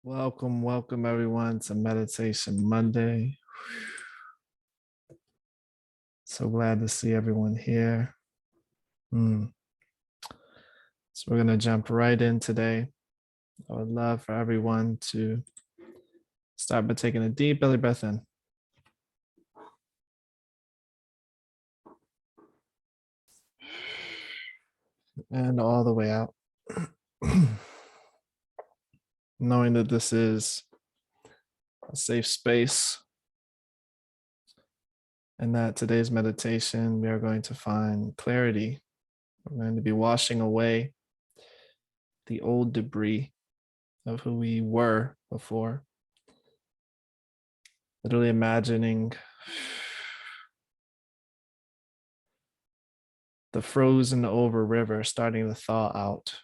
Welcome everyone to Meditation Monday. So glad to see everyone here. So we're going to jump right in today. I would love for everyone to start by taking a deep belly breath in. And all the way out. Knowing that this is a safe space and that today's meditation, we are going to find clarity. We're going to be washing away the old debris of who we were before. Literally imagining the frozen over river starting to thaw out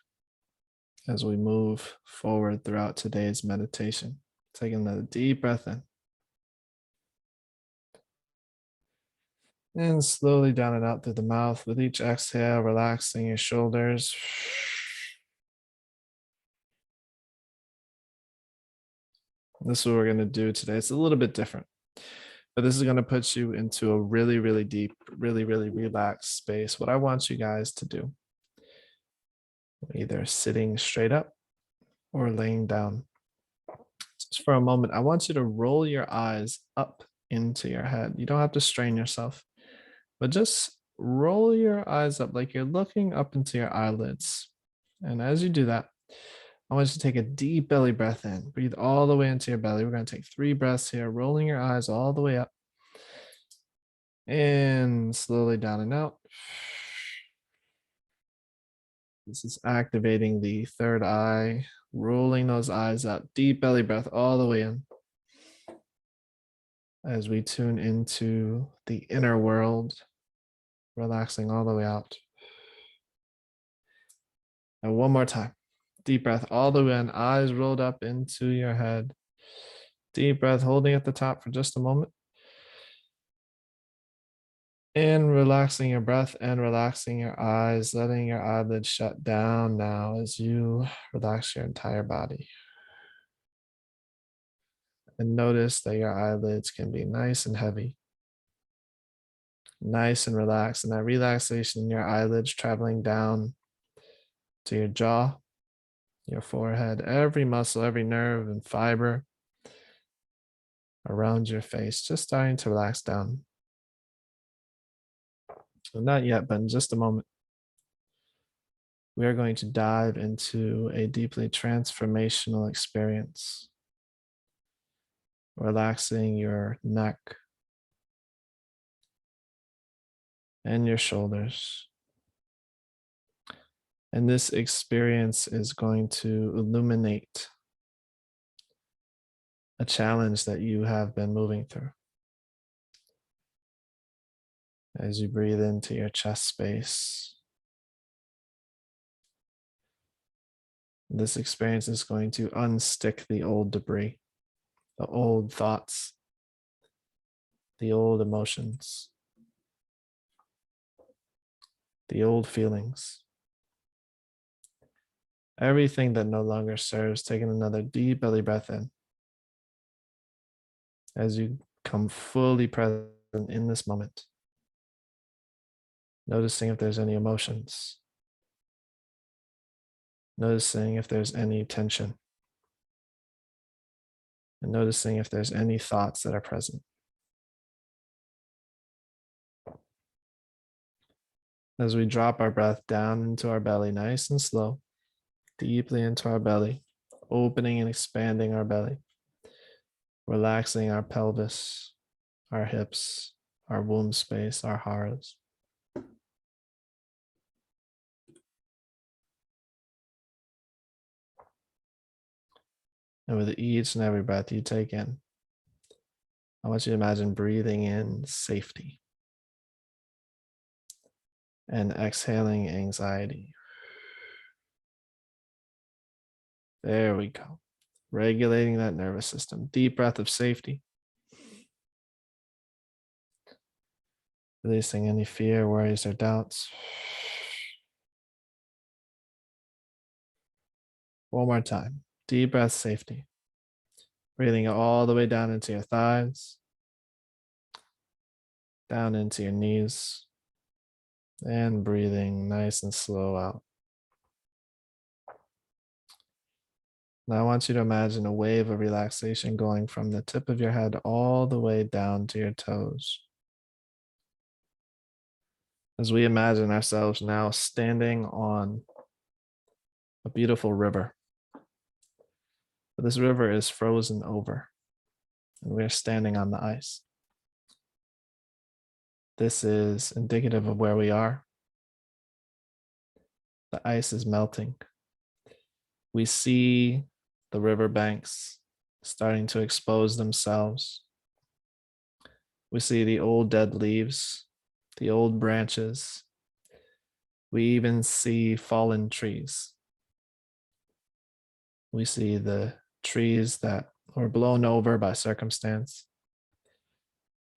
as we move forward throughout today's meditation. Taking another deep breath in. And slowly down and out through the mouth. With each exhale, relaxing your shoulders. This is what we're going to do today. It's a little bit different, but this is going to put you into a really, really deep, really, really relaxed space. What I want you guys to do, either sitting straight up or laying down. Just for a moment, I want you to roll your eyes up into your head. You don't have to strain yourself, but just roll your eyes up like you're looking up into your eyelids. And as you do that, I want you to take a deep belly breath in. Breathe all the way into your belly. We're going to take 3 breaths here, rolling your eyes all the way up. And slowly down and out. This is activating the third eye, rolling those eyes up. Deep belly breath all the way in. As we tune into the inner world, relaxing all the way out. And one more time. Deep breath all the way in, eyes rolled up into your head. Deep breath, holding at the top for just a moment. And relaxing your breath and relaxing your eyes, letting your eyelids shut down now as you relax your entire body. And notice that your eyelids can be nice and heavy, nice and relaxed. And that relaxation in your eyelids traveling down to your jaw, your forehead, every muscle, every nerve and fiber around your face, just starting to relax down. So not yet, but in just a moment, we are going to dive into a deeply transformational experience. Relaxing your neck and your shoulders. And this experience is going to illuminate a challenge that you have been moving through. As you breathe into your chest space, this experience is going to unstick the old debris, the old thoughts, the old emotions, the old feelings. Everything that no longer serves, taking another deep belly breath in. As you come fully present in this moment, noticing if there's any emotions, noticing if there's any tension, and noticing if there's any thoughts that are present. As we drop our breath down into our belly, nice and slow, deeply into our belly, opening and expanding our belly, relaxing our pelvis, our hips, our womb space, our hearts. And with each and every breath you take in, I want you to imagine breathing in safety and exhaling anxiety. There we go. Regulating that nervous system. Deep breath of safety. Releasing any fear, worries, or doubts. One more time. Deep breath, safety. Breathing all the way down into your thighs, down into your knees, and breathing nice and slow out. Now I want you to imagine a wave of relaxation going from the tip of your head all the way down to your toes. As we imagine ourselves now standing on a beautiful river. But this river is frozen over, and we're standing on the ice. This is indicative of where we are. The ice is melting. We see the riverbanks starting to expose themselves. We see the old dead leaves, the old branches. We even see fallen trees. We see the trees that were blown over by circumstance.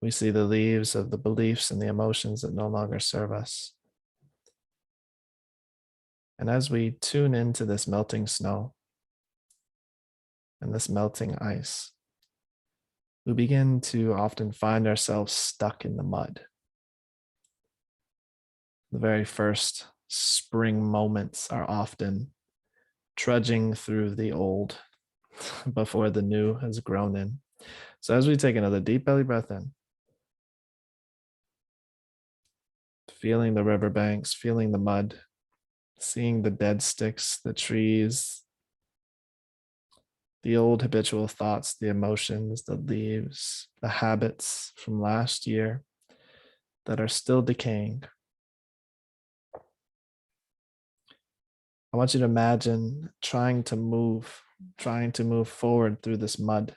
We see the leaves of the beliefs and the emotions that no longer serve us. And as we tune into this melting snow and this melting ice, we begin to often find ourselves stuck in the mud. The very first spring moments are often trudging through the old before the new has grown in. So as we take another deep belly breath in, feeling the riverbanks, feeling the mud, seeing the dead sticks, the trees, the old habitual thoughts, the emotions, the leaves, the habits from last year that are still decaying. I want you to imagine trying to move forward through this mud,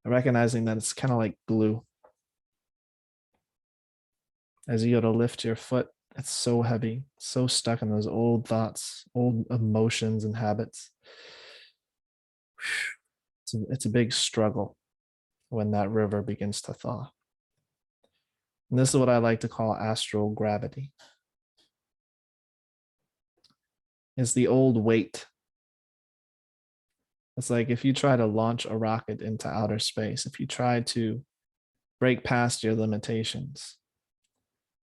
recognizing that it's kind of like glue. As you go to lift your foot, it's so heavy, so stuck in those old thoughts, old emotions and habits. It's a big struggle when that river begins to thaw. And this is what I like to call astral gravity. It's the old weight. It's like if you try to launch a rocket into outer space, if you try to break past your limitations,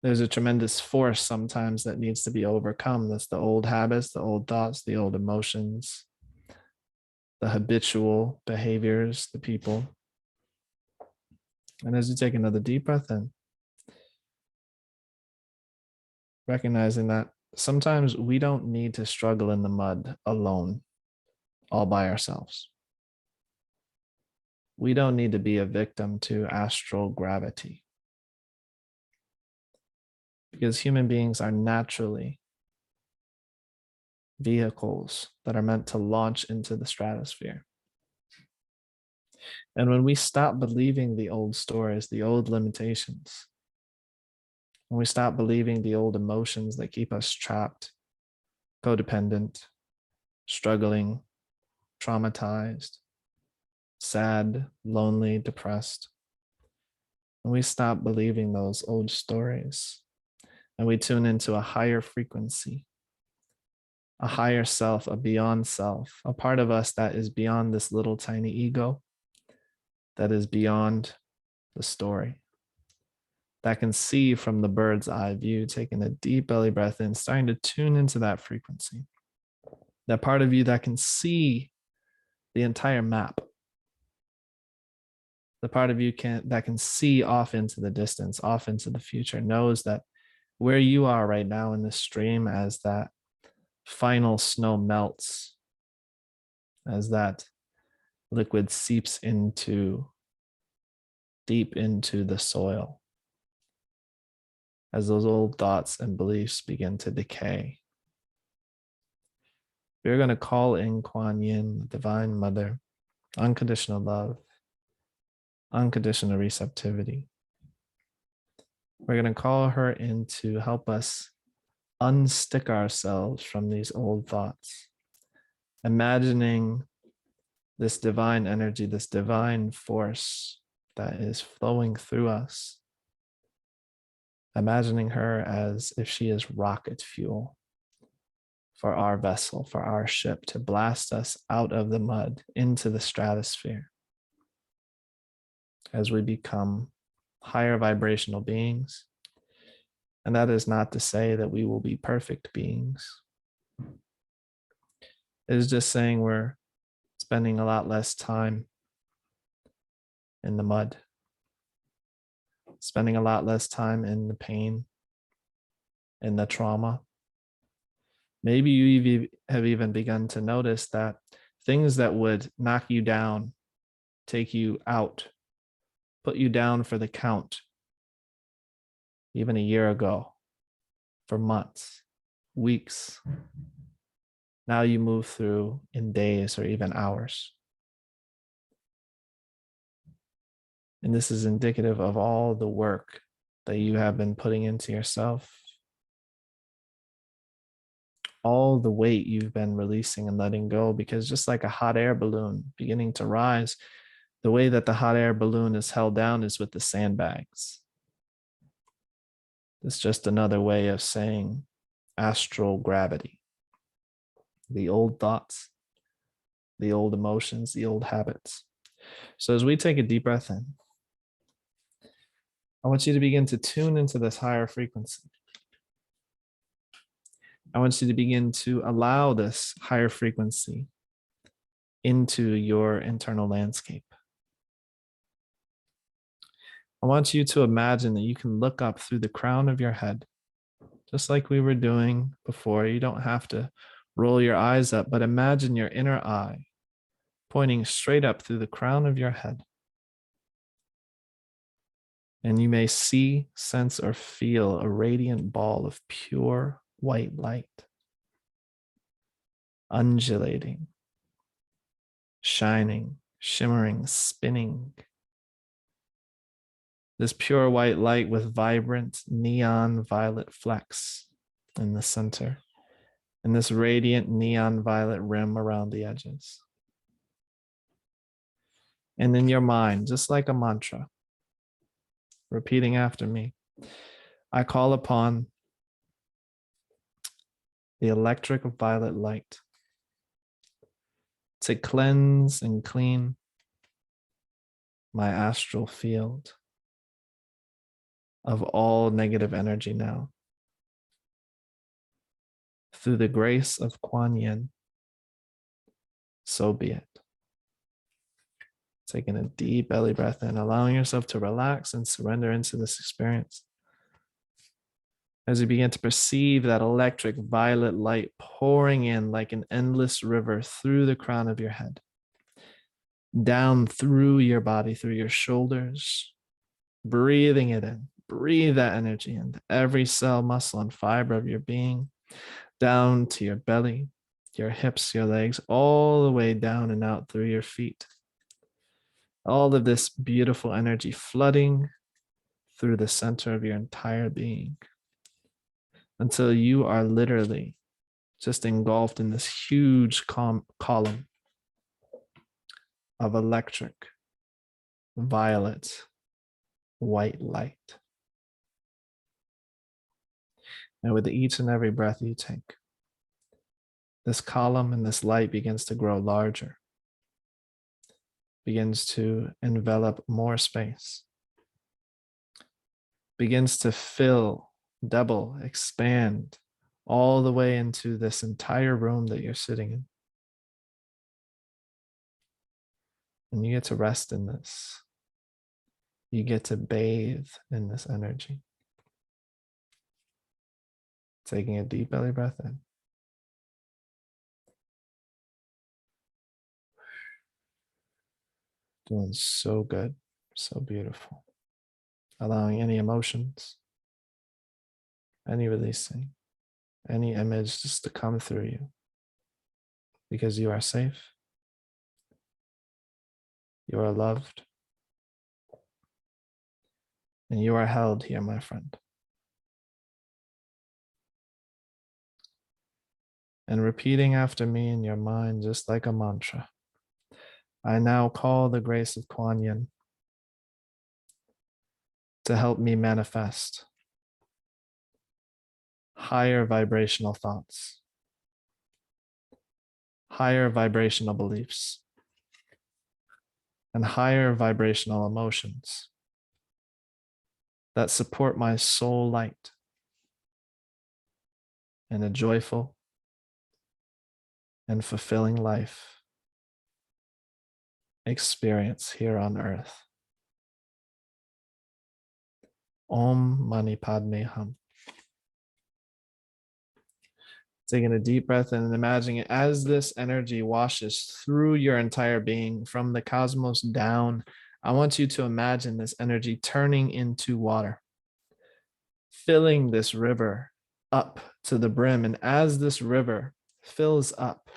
there's a tremendous force sometimes that needs to be overcome. That's the old habits, the old thoughts, the old emotions, the habitual behaviors, the people. And as you take another deep breath in, recognizing that sometimes we don't need to struggle in the mud alone, all by ourselves. We don't need to be a victim to astral gravity, because human beings are naturally vehicles that are meant to launch into the stratosphere. And when we stop believing the old stories, the old limitations, when we stop believing the old emotions that keep us trapped, codependent, struggling, traumatized, sad, lonely, depressed, when we stop believing those old stories and we tune into a higher frequency, a higher self, a beyond self, a part of us that is beyond this little tiny ego, that is beyond the story, that can see from the bird's eye view, taking a deep belly breath in, starting to tune into that frequency. That part of you that can see the entire map. The part of you that can see off into the distance, off into the future, knows that where you are right now in this stream, as that final snow melts, as that liquid seeps deep into the soil, as those old thoughts and beliefs begin to decay. We're going to call in Kuan Yin, the Divine Mother, unconditional love, unconditional receptivity. We're going to call her in to help us unstick ourselves from these old thoughts, imagining this divine energy, this divine force that is flowing through us, imagining her as if she is rocket fuel for our vessel, for our ship, to blast us out of the mud into the stratosphere, as we become higher vibrational beings. And that is not to say that we will be perfect beings. It is just saying we're spending a lot less time in the mud, spending a lot less time in the pain, in the trauma. Maybe you have even begun to notice that things that would knock you down, take you out, put you down for the count, even a year ago, for months, weeks, now you move through in days or even hours. And this is indicative of all the work that you have been putting into yourself, all the weight you've been releasing and letting go, because just like a hot air balloon beginning to rise, the way that the hot air balloon is held down is with the sandbags. It's just another way of saying astral gravity. The old thoughts, the old emotions, the old habits. So as we take a deep breath in, I want you to begin to tune into this higher frequency. I want you to begin to allow this higher frequency into your internal landscape. I want you to imagine that you can look up through the crown of your head, just like we were doing before. You don't have to roll your eyes up, but imagine your inner eye pointing straight up through the crown of your head. And you may see, sense, or feel a radiant ball of pure white light, undulating, shining, shimmering, spinning. This pure white light with vibrant neon violet flecks in the center, and this radiant neon violet rim around the edges. And in your mind, just like a mantra, repeating after me, I call upon the electric violet light to cleanse and clean my astral field of all negative energy now. Through the grace of Kuan Yin, so be it. Taking a deep belly breath in, allowing yourself to relax and surrender into this experience. As you begin to perceive that electric violet light pouring in like an endless river through the crown of your head, down through your body, through your shoulders, breathing it in. Breathe that energy into every cell, muscle, and fiber of your being, down to your belly, your hips, your legs, all the way down and out through your feet. All of this beautiful energy flooding through the center of your entire being until you are literally just engulfed in this huge column of electric, violet, white light. And with each and every breath you take, this column and this light begins to grow larger, begins to envelop more space, begins to fill, double, expand all the way into this entire room that you're sitting in. And you get to rest in this. You get to bathe in this energy. Taking a deep belly breath in. Doing so good, so beautiful. Allowing any emotions, any releasing, any image just to come through you. Because you are safe. You are loved. And you are held here, my friend. And repeating after me in your mind, just like a mantra. I now call the grace of Kuan Yin to help me manifest higher vibrational thoughts, higher vibrational beliefs, and higher vibrational emotions that support my soul light and a joyful and fulfilling life experience here on earth. Om Mani Padme Hum. Taking a deep breath in and imagining it as this energy washes through your entire being from the cosmos down. I want you to imagine this energy turning into water, filling this river up to the brim. And as this river fills up,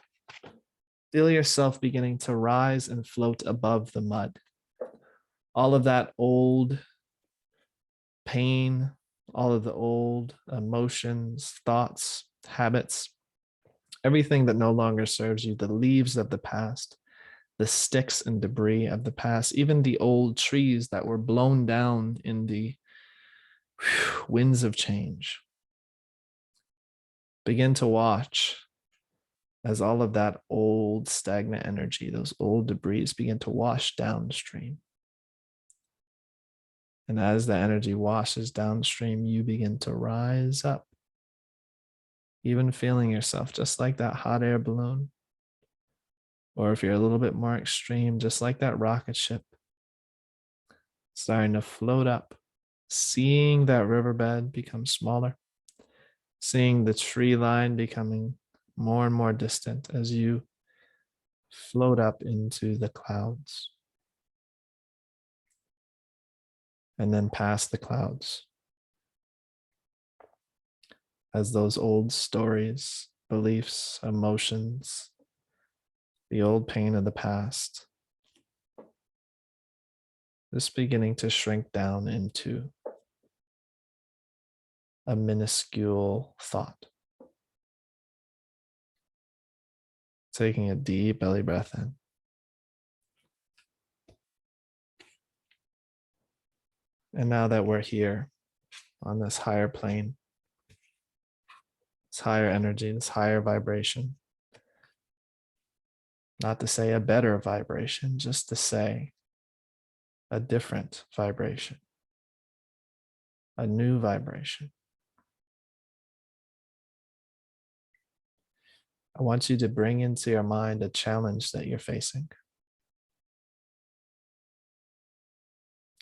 feel yourself beginning to rise and float above the mud. All of that old pain, all of the old emotions, thoughts, habits, everything that no longer serves you, the leaves of the past, the sticks and debris of the past, even the old trees that were blown down in the winds of change. Begin to watch as all of that old stagnant energy, those old debris begin to wash downstream. And as the energy washes downstream, you begin to rise up, even feeling yourself just like that hot air balloon. Or if you're a little bit more extreme, just like that rocket ship, starting to float up, seeing that riverbed become smaller, seeing the tree line becoming more and more distant as you float up into the clouds and then past the clouds. As those old stories, beliefs, emotions, the old pain of the past, just beginning to shrink down into a minuscule thought. Taking a deep belly breath in. And now that we're here on this higher plane, this higher energy, this higher vibration, not to say a better vibration, just to say a different vibration, a new vibration. I want you to bring into your mind a challenge that you're facing,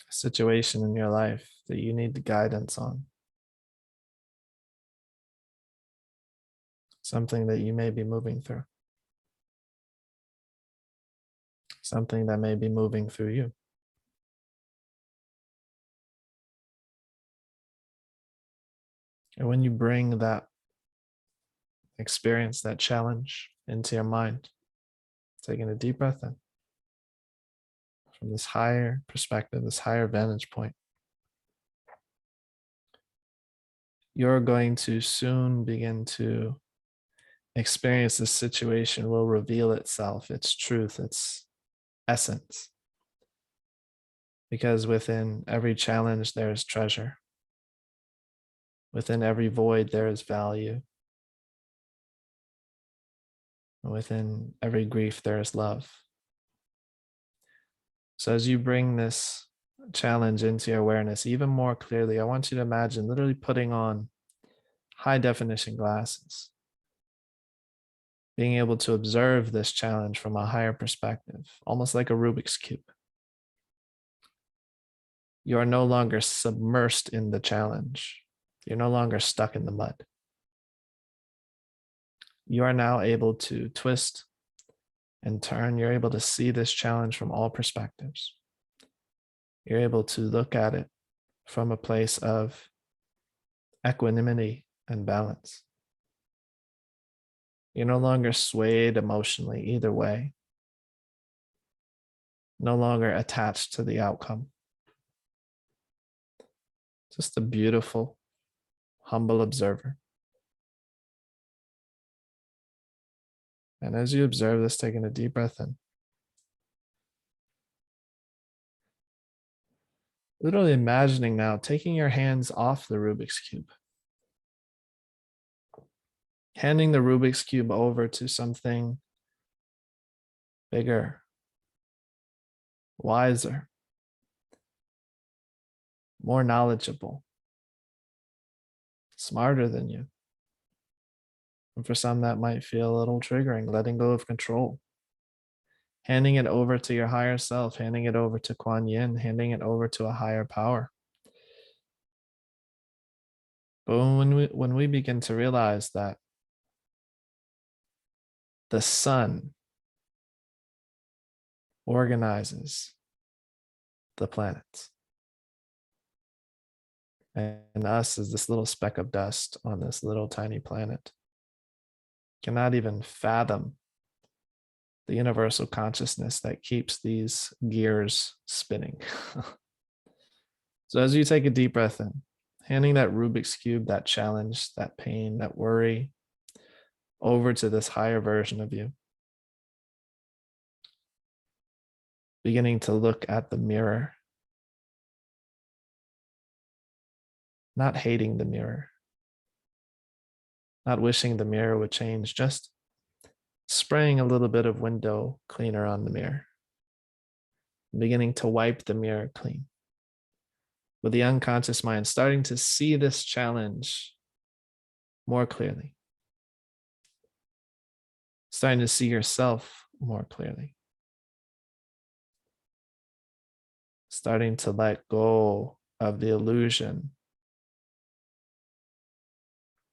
a situation in your life that you need guidance on, something that you may be moving through, something that may be moving through you. And when you bring that experience, that challenge into your mind, taking a deep breath in from this higher perspective, this higher vantage point, you're going to soon begin to experience this situation will reveal itself, its truth, its essence. Because within every challenge, there is treasure. Within every void, there is value. Within every grief, there is love. So as you bring this challenge into your awareness even more clearly, I want you to imagine literally putting on high definition glasses, being able to observe this challenge from a higher perspective, almost like a Rubik's Cube. You are no longer submersed in the challenge. You're no longer stuck in the mud. You are now able to twist and turn. You're able to see this challenge from all perspectives. You're able to look at it from a place of equanimity and balance. You're no longer swayed emotionally either way, no longer attached to the outcome. Just a beautiful, humble observer. And as you observe this, taking a deep breath in, literally imagining now taking your hands off the Rubik's Cube, handing the Rubik's Cube over to something bigger, wiser, more knowledgeable, smarter than you. And for some, that might feel a little triggering, letting go of control, handing it over to your higher self, handing it over to Kuan Yin, handing it over to a higher power. But when we begin to realize that the sun organizes the planets, and us is this little speck of dust on this little tiny planet, cannot even fathom the universal consciousness that keeps these gears spinning. So as you take a deep breath in, handing that Rubik's Cube, that challenge, that pain, that worry over to this higher version of you, beginning to look at the mirror, not hating the mirror, not wishing the mirror would change, just spraying a little bit of window cleaner on the mirror, beginning to wipe the mirror clean. With the unconscious mind starting to see this challenge more clearly, starting to see yourself more clearly, starting to let go of the illusion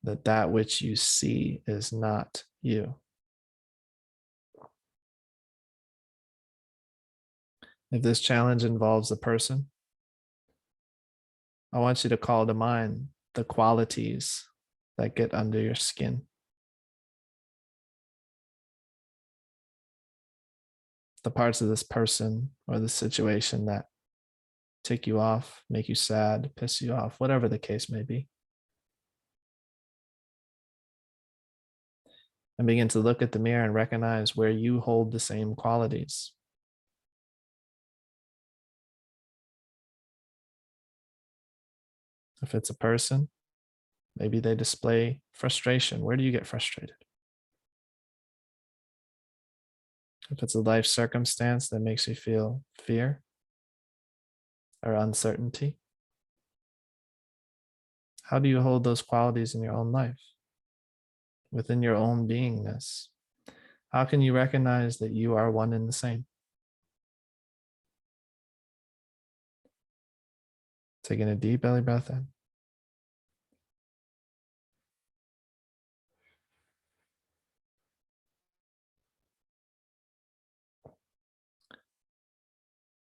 that that which you see is not you. If this challenge involves a person, I want you to call to mind the qualities that get under your skin. The parts of this person or the situation that tick you off, make you sad, piss you off, whatever the case may be. And begin to look at the mirror and recognize where you hold the same qualities. If it's a person, maybe they display frustration. Where do you get frustrated? If it's a life circumstance that makes you feel fear or uncertainty, how do you hold those qualities in your own life, within your own beingness? How can you recognize that you are one and the same? Taking a deep belly breath in.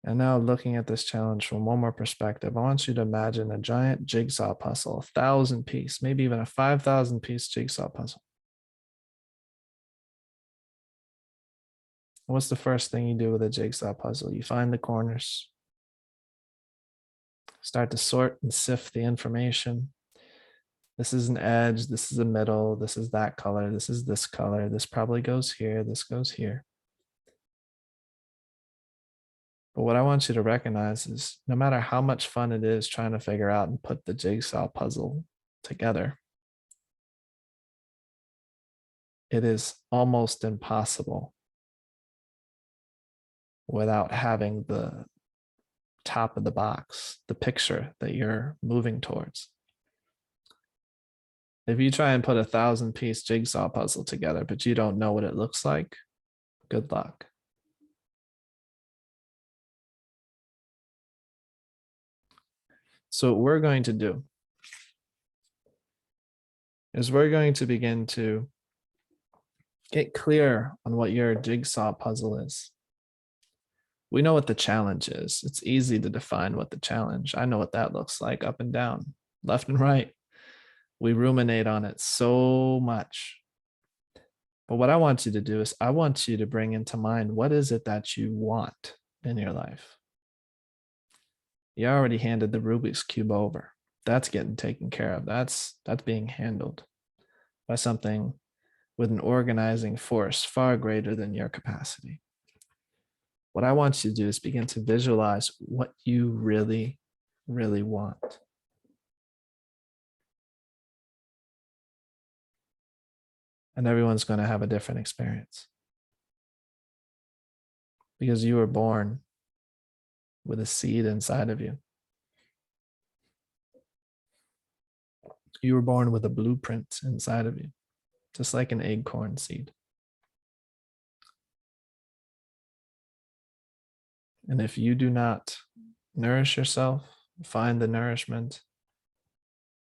And now looking at this challenge from one more perspective, I want you to imagine a giant jigsaw puzzle, 1,000 piece, maybe even a 5,000 piece jigsaw puzzle. What's the first thing you do with a jigsaw puzzle? You find the corners, start to sort and sift the information. This is an edge, this is a middle, this is that color, this is this color, this probably goes here, this goes here. But what I want you to recognize is no matter how much fun it is trying to figure out and put the jigsaw puzzle together, it is almost impossible without having the top of the box, the picture that you're moving towards. If you try and put 1,000 piece jigsaw puzzle together, but you don't know what it looks like, good luck. So what we're going to do is we're going to begin to get clear on what your jigsaw puzzle is. We know what the challenge is. It's easy to define what the challenge. I know what that looks like, up and down, left and right. We ruminate on it so much. But what I want you to do is I want you to bring into mind, what is it that you want in your life? You already handed the Rubik's Cube over. That's getting taken care of. That's being handled by something with an organizing force far greater than your capacity. What I want you to do is begin to visualize what you really, really want. And everyone's going to have a different experience. Because you were born with a seed inside of you. You were born with a blueprint inside of you, just like an acorn seed. And if you do not nourish yourself, find the nourishment,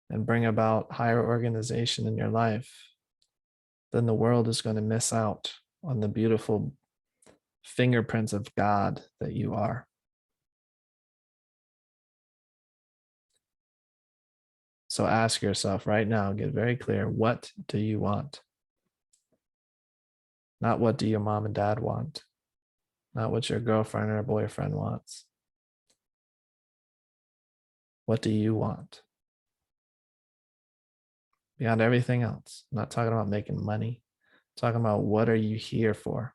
and bring about higher organization in your life, then the world is going to miss out on the beautiful fingerprints of God that you are. So ask yourself right now, get very clear, what do you want? Not what do your mom and dad want? Not what your girlfriend or boyfriend wants. What do you want? Beyond everything else, I'm not talking about making money. I'm talking about what are you here for?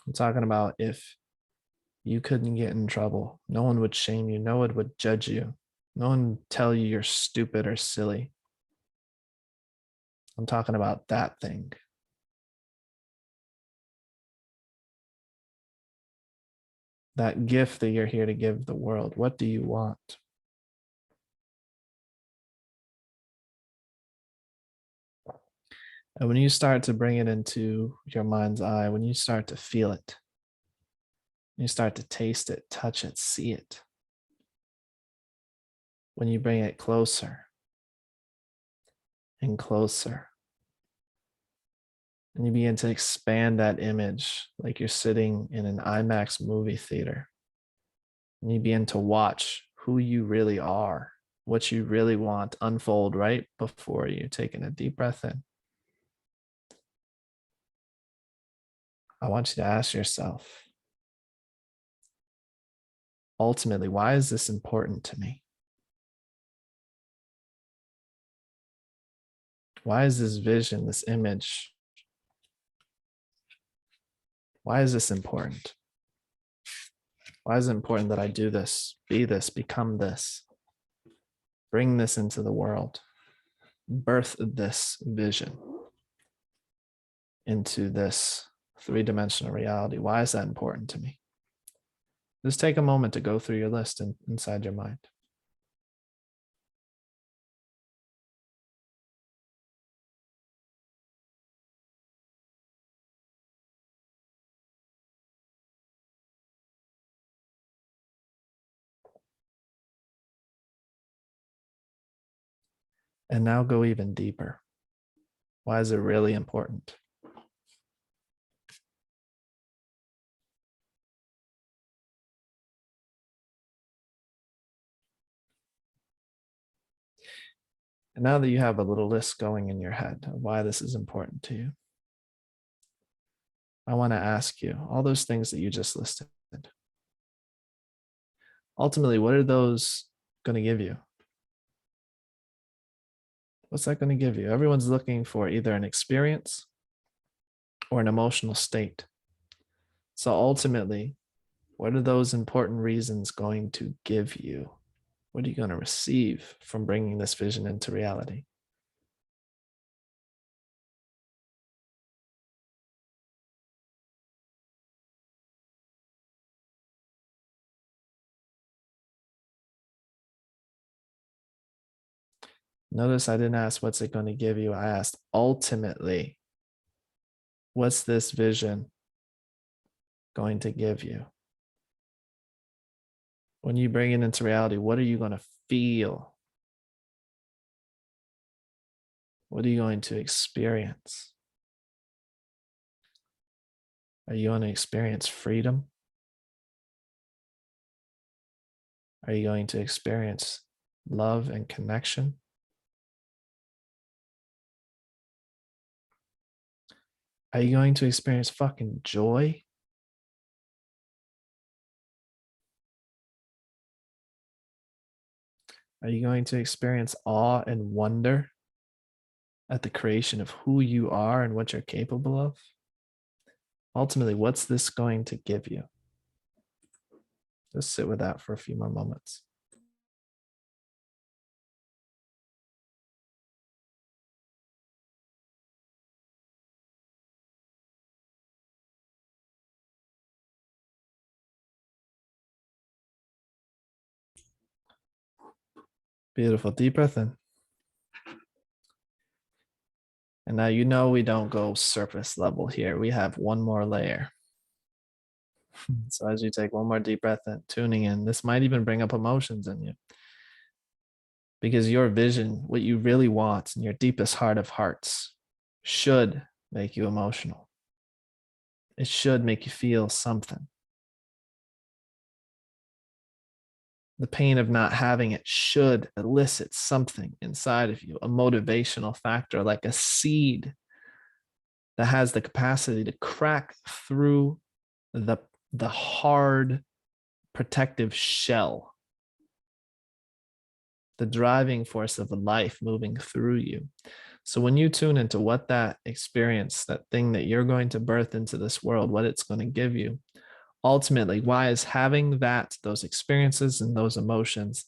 I'm talking about if you couldn't get in trouble, no one would shame you, no one would judge you, no one would tell you you're stupid or silly. I'm talking about that thing. That gift that you're here to give the world. What do you want? And when you start to bring it into your mind's eye, when you start to feel it, you start to taste it, touch it, see it, when you bring it closer and closer, and you begin to expand that image like you're sitting in an IMAX movie theater, and you begin to watch who you really are, what you really want unfold right before you, taking a deep breath in. I want you to ask yourself, ultimately, why is this important to me? Why is this vision, this image, why is this important? Why is it important that I do this, be this, become this, bring this into the world, birth this vision into this three-dimensional reality? Why is that important to me? Just take a moment to go through your list inside your mind. And now go even deeper. Why is it really important? And now that you have a little list going in your head of why this is important to you, I want to ask you all those things that you just listed. Ultimately, what are those going to give you? What's that going to give you? Everyone's looking for either an experience or an emotional state. So ultimately, what are those important reasons going to give you? What are you going to receive from bringing this vision into reality? Notice I didn't ask what's it going to give you. I asked ultimately, what's this vision going to give you? When you bring it into reality, what are you going to feel? What are you going to experience? Are you going to experience freedom? Are you going to experience love and connection? Are you going to experience fucking joy? Are you going to experience awe and wonder at the creation of who you are and what you're capable of? Ultimately, what's this going to give you? Just sit with that for a few more moments. Beautiful. Deep breath in. And now you know we don't go surface level here. We have one more layer. So as you take one more deep breath in, tuning in, this might even bring up emotions in you. Because your vision, what you really want in your deepest heart of hearts, should make you emotional. It should make you feel something. The pain of not having it should elicit something inside of you, a motivational factor, like a seed that has the capacity to crack through the hard protective shell, the driving force of life moving through you. So when you tune into what that experience, that thing that you're going to birth into this world, what it's going to give you, ultimately, why is having those experiences and those emotions,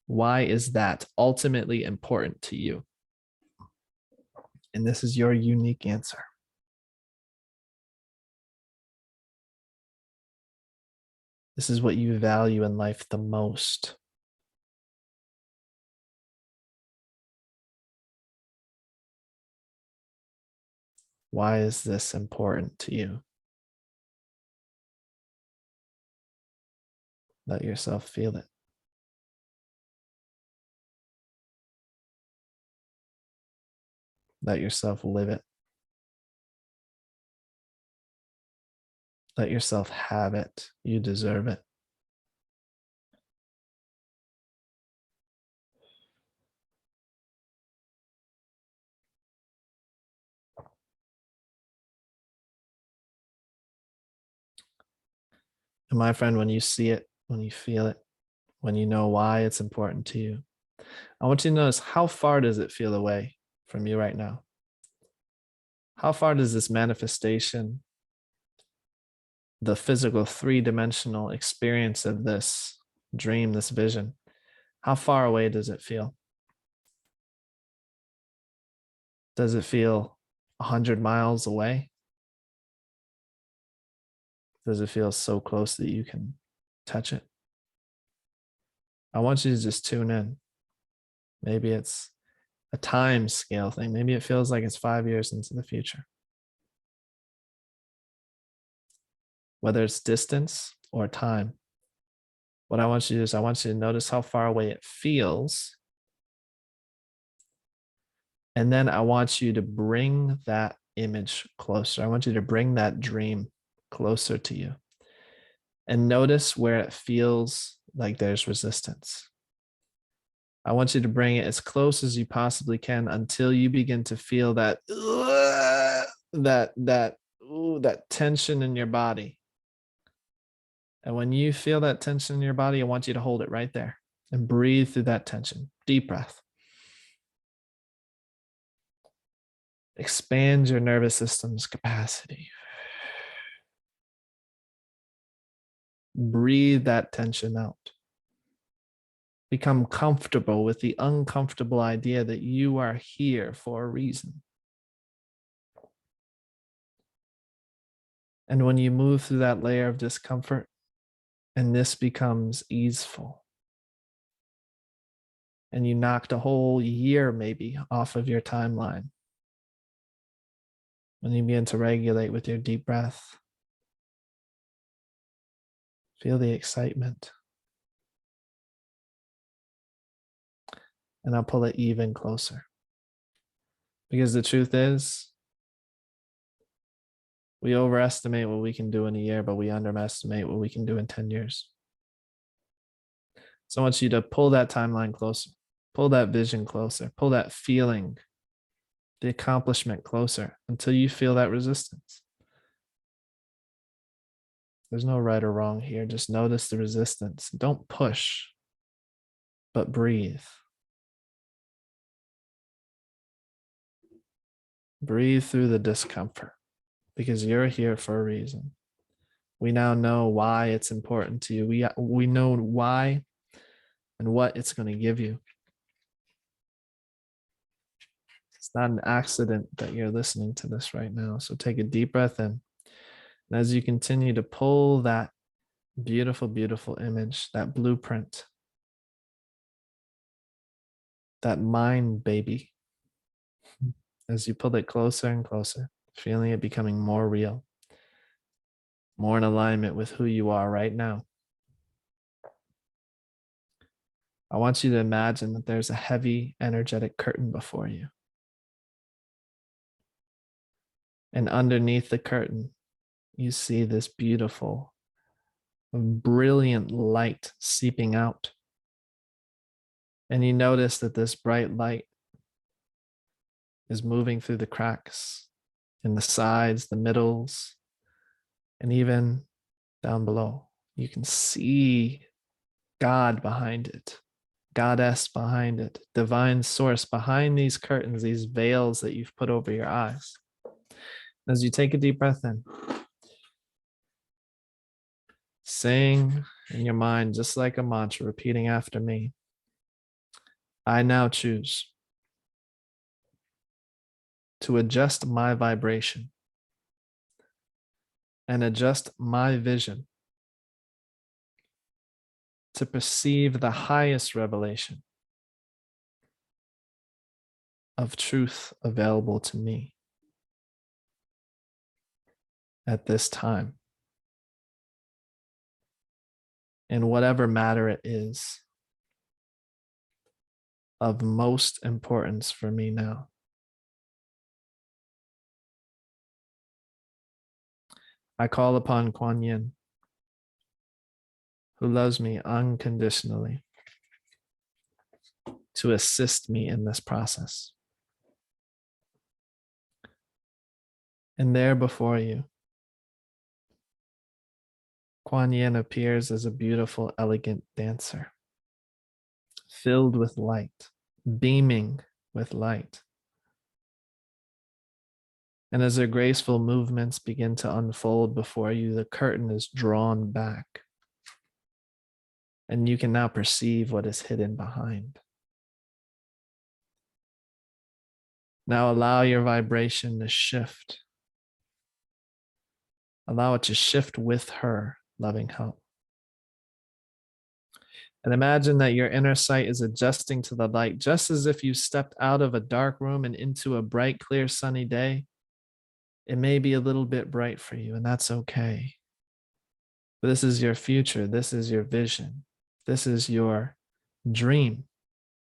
why is that ultimately important to you? And this is your unique answer. This is what you value in life the most. Why is this important to you? Let yourself feel it. Let yourself live it. Let yourself have it. You deserve it. And my friend, when you see it, when you feel it, when you know why it's important to you, I want you to notice, how far does it feel away from you right now? How far does this manifestation, the physical three-dimensional experience of this dream, this vision, how far away does it feel? Does it feel 100 miles away? Does it feel so close that you can touch it? I want you to just tune in. Maybe it's a time scale thing. Maybe it feels like it's 5 years into the future. Whether it's distance or time, what I want you to do is I want you to notice how far away it feels. And then I want you to bring that image closer. I want you to bring that dream closer to you. And notice where it feels like there's resistance. I want you to bring it as close as you possibly can until you begin to feel that that tension in your body. And when you feel that tension in your body, I want you to hold it right there and breathe through that tension. Deep breath. Expand your nervous system's capacity. Breathe that tension out. Become comfortable with the uncomfortable idea that you are here for a reason. And when you move through that layer of discomfort, and this becomes easeful, and you knocked a whole year maybe off of your timeline, when you begin to regulate with your deep breath, feel the excitement. And I'll pull it even closer. Because the truth is, we overestimate what we can do in a year, but we underestimate what we can do in 10 years. So I want you to pull that timeline closer, pull that vision closer, pull that feeling, the accomplishment closer until you feel that resistance. There's no right or wrong here. Just notice the resistance. Don't push, but breathe. Breathe through the discomfort because you're here for a reason. We now know why it's important to you. We know why and what it's going to give you. It's not an accident that you're listening to this right now. So take a deep breath in. And as you continue to pull that beautiful, beautiful image, that blueprint, that mind baby, as you pull it closer and closer, feeling it becoming more real, more in alignment with who you are right now. I want you to imagine that there's a heavy, energetic curtain before you. And underneath the curtain, you see this beautiful, brilliant light seeping out. And you notice that this bright light is moving through the cracks in the sides, the middles, and even down below. You can see God behind it, goddess behind it, divine source behind these curtains, these veils that you've put over your eyes. As you take a deep breath in, sing in your mind, just like a mantra, repeating after me. I now choose to adjust my vibration and adjust my vision to perceive the highest revelation of truth available to me at this time, in whatever matter it is of most importance for me now. I call upon Kuan Yin, who loves me unconditionally, to assist me in this process. And there before you, Kuan Yin appears as a beautiful, elegant dancer, filled with light, beaming with light. And as her graceful movements begin to unfold before you, the curtain is drawn back. And you can now perceive what is hidden behind. Now allow your vibration to shift. Allow it to shift with her loving help. And imagine that your inner sight is adjusting to the light, just as if you stepped out of a dark room and into a bright, clear, sunny day. It may be a little bit bright for you, and that's okay. But this is your future. This is your vision. This is your dream.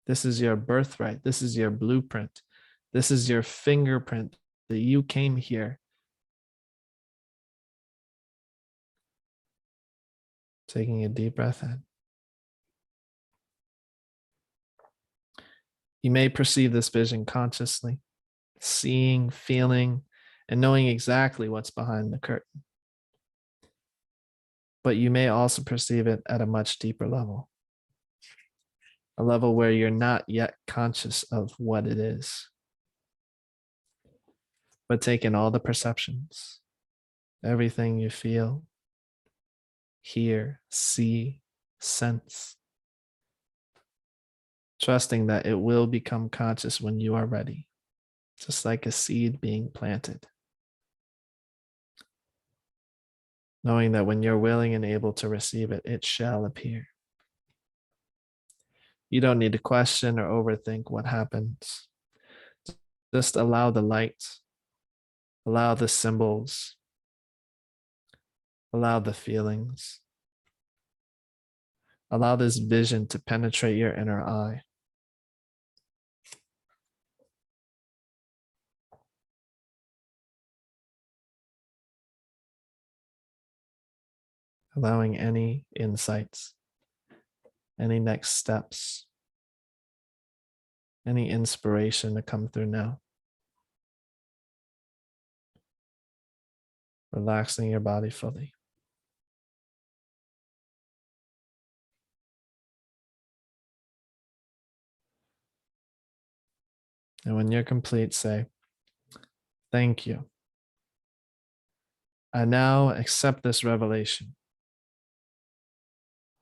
This is your birthright. This is your blueprint. This is your fingerprint that you came here. Taking a deep breath in. You may perceive this vision consciously, seeing, feeling, and knowing exactly what's behind the curtain. But you may also perceive it at a much deeper level, a level where you're not yet conscious of what it is. But take in all the perceptions, everything you feel, hear, see, sense, trusting that it will become conscious when you are ready, just like a seed being planted. Knowing that when you're willing and able to receive it, it shall appear. You don't need to question or overthink what happens. Just allow the light, allow the symbols, allow the feelings, allow this vision to penetrate your inner eye. Allowing any insights, any next steps, any inspiration to come through now. Relaxing your body fully. And when you're complete, say, thank you. I now accept this revelation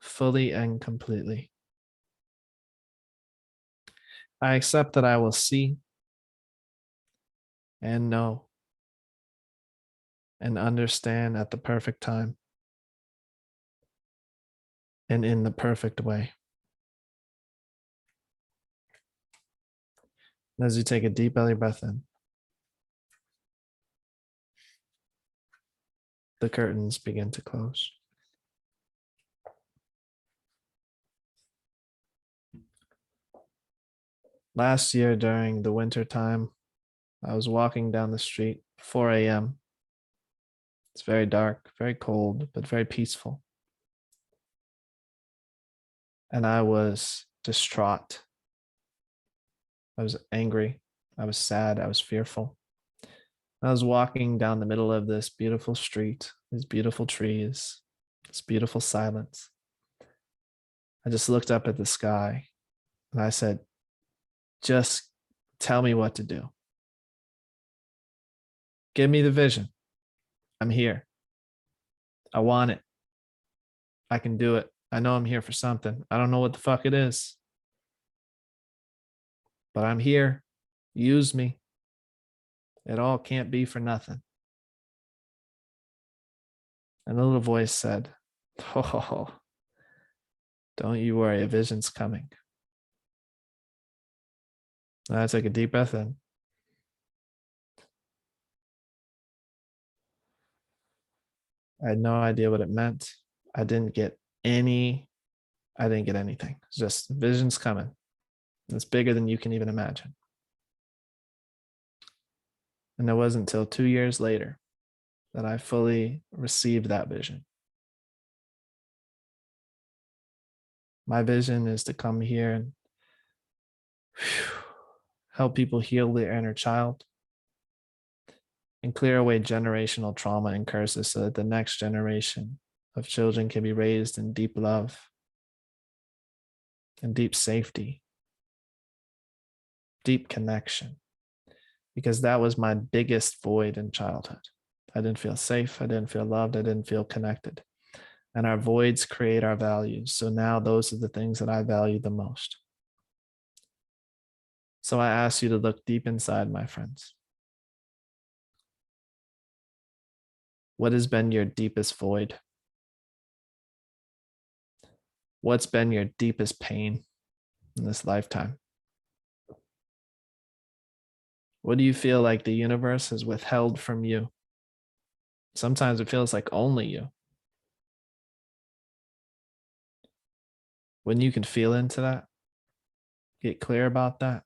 fully and completely. I accept that I will see and know and understand at the perfect time and in the perfect way. As you take a deep belly breath in, the curtains begin to close. Last year during the winter time, I was walking down the street, 4 a.m. It's very dark, very cold, but very peaceful. And I was distraught. I was angry. I was sad. I was fearful. I was walking down the middle of this beautiful street, these beautiful trees, this beautiful silence. I just looked up at the sky and I said, just tell me what to do. Give me the vision. I'm here. I want it. I can do it. I know I'm here for something. I don't know what the fuck it is, but I'm here. Use me. It all can't be for nothing. And the little voice said, oh, don't you worry, a vision's coming. And I took a deep breath in. I had no idea what it meant. I didn't get anything. It's just vision's coming. It's bigger than you can even imagine. And it wasn't until 2 years later that I fully received that vision. My vision is to come here and help people heal their inner child and clear away generational trauma and curses so that the next generation of children can be raised in deep love and deep safety, deep connection, because that was my biggest void in childhood. I didn't feel safe. I didn't feel loved. I didn't feel connected. And our voids create our values. So now those are the things that I value the most. So I ask you to look deep inside, my friends. What has been your deepest void? What's been your deepest pain in this lifetime? What do you feel like the universe has withheld from you? Sometimes it feels like only you. When you can feel into that, get clear about that,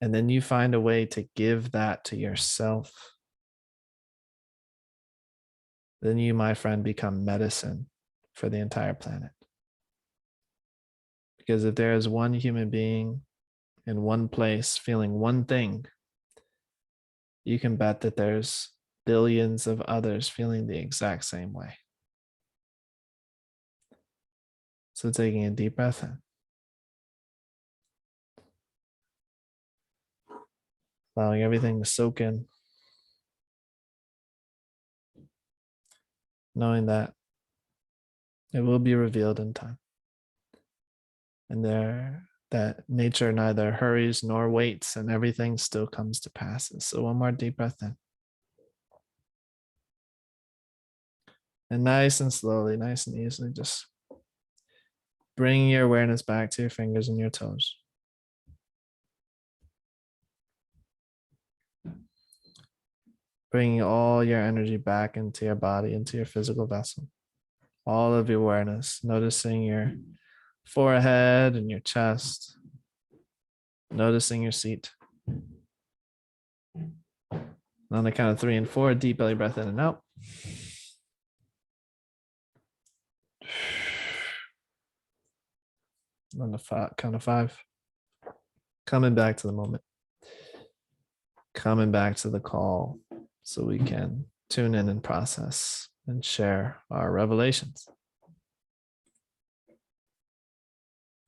and then you find a way to give that to yourself, then you, my friend, become medicine for the entire planet. Because if there is one human being in one place feeling one thing, you can bet that there's billions of others feeling the exact same way. So taking a deep breath in, allowing everything to soak in, knowing that it will be revealed in time. And that nature neither hurries nor waits, and everything still comes to pass. So one more deep breath in. And nice and slowly, nice and easily, just bring your awareness back to your fingers and your toes. Bringing all your energy back into your body, into your physical vessel. All of your awareness, noticing your forehead and your chest, noticing your seat. On the count of 3 and 4, deep belly breath in and out. On the count of 5, coming back to the moment, coming back to the call so we can tune in and process and share our revelations.